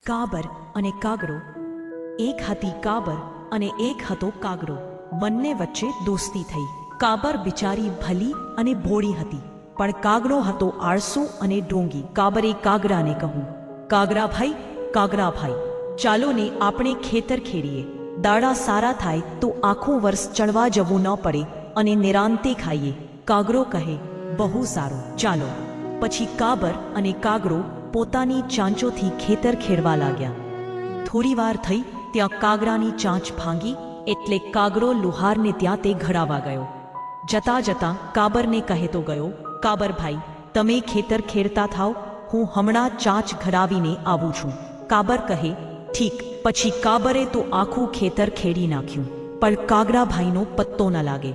કાબર અને કાગડો. એક હતી કાબર અને એક હતો કાગડો. બંને વચ્ચે દોસ્તી થઈ. કાબર બિચારી ભલી અને ભોળી હતી, પણ કાગડો હતો આળસુ અને ઢોંગી. કાબરે કાગડાને કહ્યું, કાગડા ભાઈ, ચાલો ને આપણે ખેતર ખેડીએ. દાડા સારા થાય તો આખું વર્ષ ચડવા જવું ન પડે અને નિરાંતે ખાઈએ. કાગડો કહે, બહુ સારું, ચાલો. પછી કાબર અને કાગડો પોતાની ચાંચોથી ખેતર ખેડવા લાગ્યા. થોડીવાર થઈ ત્યાં કાગડાની ચાંચ ભાંગી, એટલે કાગડો લુહારને ત્યાં તે ઘડાવા ગયો. જતા જતાં કાબરને કહેતો ગયો, કાબર ભાઈ, તમે ખેતર ખેડતા થાવ, હું હમણાં ચાંચ ઘડાવીને આવું છું. કાબર કહે, ઠીક. પછી કાબરે તો આખું ખેતર ખેડી નાખ્યું, પણ કાગડાભાઈનો પત્તો ન લાગે.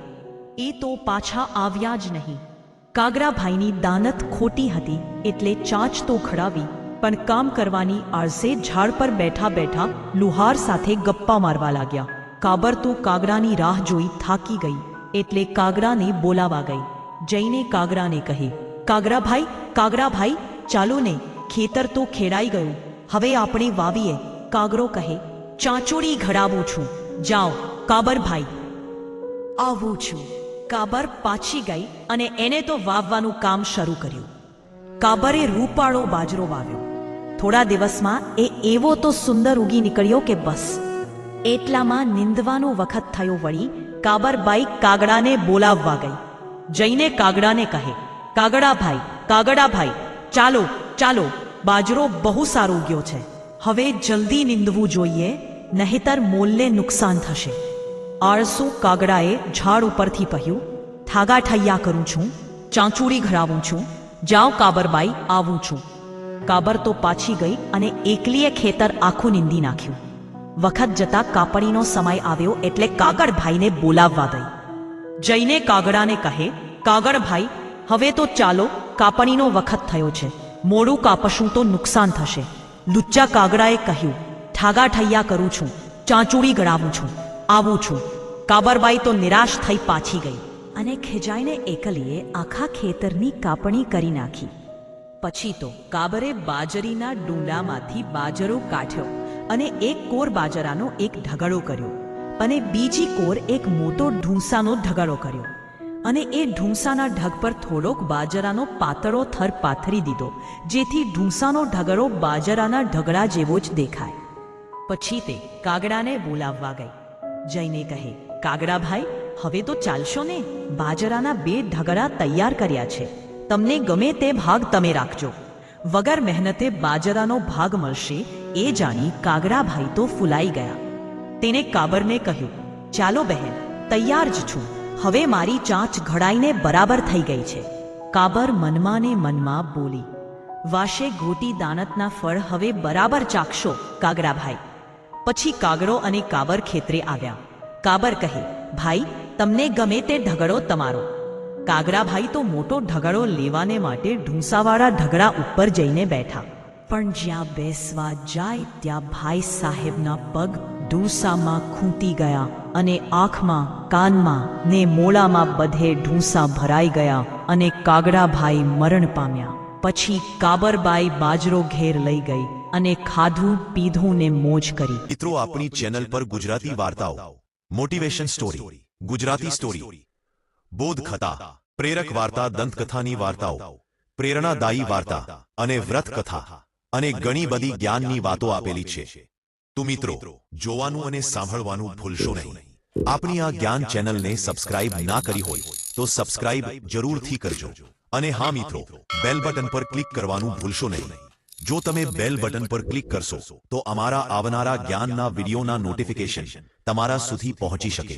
એ તો પાછા આવ્યા જ નહીં. કાગડાભાઈની દાનત ખોટી હતી, એટલે ચાંચ તો ખડાવી, પણ કામ કરવાની આળસે ઝાડ પર બેઠા બેઠા લુહાર સાથે ગપ્પા મારવા લાગ્યા. કાબર તો કાગડાની રાહ જોઈ થાકી ગઈ, એટલે કાગડાને બોલાવા ગઈ. જઈને કાગડાને કહે, કાગડાભાઈ, ચાલો ને, ખેતર તો ખેડાઈ ગયું, હવે આપણે વાવીએ. કાગડો કહે, ચાંચોડી ઘડાવું છું, જાઓ. કાબરભાઈ, આવું છું. કાબર પાછી ગઈ અને એને તો વાવવાનું કામ શરૂ કર્યું. કાબરે રૂપાળો બાજરો વાવ્યો. થોડા દિવસમાં એ એવો તો સુંદર ઉગી નીકળ્યો કે બસ. એટલામાં નિંદવાનો વખત થયો. વળી કાબરબાઈ કાગડાને બોલાવવા ગઈ. જઈને કાગડાને કહે, કાગડાભાઈ, ચાલો, બાજરો બહુ સારો ઉગ્યો છે. હવે જલ્દી નીંદવું જોઈએ, નહીતર મોલને નુકસાન થશે. આળસુ કાગડાએ ઝાડ ઉપરથી કહ્યું, ઠાગાઠૈયા કરું છું, ચાંચુડી ઘડાવું છું, જાઓ કાબરબાઈ, આવું છું. કાબર તો પાછી ગઈ અને એકલીએ ખેતર આખું નીંદી નાખ્યું. વખત જતા કાપણીનો સમય આવ્યો, એટલે કાગડભાઈને બોલાવવા ગઈ. જઈને કાગડાને કહે, કાગડભાઈ, હવે તો ચાલો, કાપણીનો વખત થયો છે, મોડું કાપશું તો નુકસાન થશે. લુચ્ચા કાગડાએ કહ્યું, ઠાગાઠૈયા કરું છું, ચાંચુડી ઘડાવું છું, આવું છું. કાબરબાઈ તો નિરાશ થઈ પાછી ગઈ અને ખીજાઈને એકલીએ આખા ખેતરની કાપણી કરી નાખી. પછી તો કાબરે બાજરીના ડૂંડામાંથી બાજરો કાઢ્યો અને એક કોર બાજરાનો એક ઢગલો કર્યો, અને બીજી કોર એક મોટો ઢૂંસાનો ઢગલો કર્યો, અને એ ઢૂંસાના ઢગ પર થોડોક બાજરાનો પાતળો થર પાથરી દીધો, જેથી ઢૂંસાનો ઢગલો બાજરાના ઢગલા જેવો જ દેખાય. પછી તે કાગડાને બોલાવવા ગઈ. જઈને કહે, કાગડાભાઈ, હવે તો ચાલશો ને, બાજરાના 2 ઢગલા તૈયાર કર્યા છે, તમને ગમે તે ભાગ તમે રાખજો. વગર મહેનતે બાજરાનો ભાગ મળશે એ જાણી કાગડાભાઈ તો ફૂલાઈ ગયા. તેને કાબરને કહ્યું, ચાલો બહેન, તૈયાર જ છું, હવે મારી ચાંચ ઘડાઈને બરાબર થઈ ગઈ છે. કાબર મનમાં ને મનમાં બોલી, વાશે ગોટી દાનતના ફળ હવે બરાબર ચાખશો કાગડાભાઈ. પછી કાગડો અને કાબર ખેતરે આવ્યા. કાબર કહે, ભાઈ, તમને ગમે તે ઢગલો તમારો. કાગડાભાઈ તો મોટો ઢગલો લેવાને માટે ઢૂંસાવાળા ઢગલા ઉપર જઈને બેઠા. પણ જ્યાં બેસવા જાય ત્યાં ભાઈ સાહેબના પગ ઢૂંસામાં ખૂંટી ગયા અને આંખમાં, કાનમાં ને મોડામાં બધે ઢૂંસા ભરાઈ ગયા અને કાગડાભાઈ મરણ પામ્યા. પછી કાબરબાઈ બાજરો ઘેર લઈ ગઈ અને ખાધું પીધું ને મોજ કરી. મિત્રો, આપણી ચેનલ પર ગુજરાતી વાર્તાઓ, મોટિવેશન સ્ટોરી, ગુજરાતી સ્ટોરી, બોધ કથા, પ્રેરક વાર્તા, દંતકથાની વાર્તાઓ, પ્રેરણાદાયી વાર્તા અને વ્રત કથા અને ઘણી બધી જ્ઞાનની વાતો આપેલી છે. તો મિત્રો, જોવાનું અને સાંભળવાનું ભૂલશો નહીં. આપણી આ જ્ઞાન ચેનલને સબસ્ક્રાઇબ ના કરી હોય તો સબસ્ક્રાઇબ જરૂરથી કરજો. અને હા મિત્રો, બેલ બટન પર ક્લિક કરવાનું ભૂલશો નહીં. જો તમે બેલ બટન પર ક્લિક કરશો તો અમારા આવનારા જ્ઞાનના વિડીયોના નોટિફિકેશન તમારા સુધી પહોંચી શકે.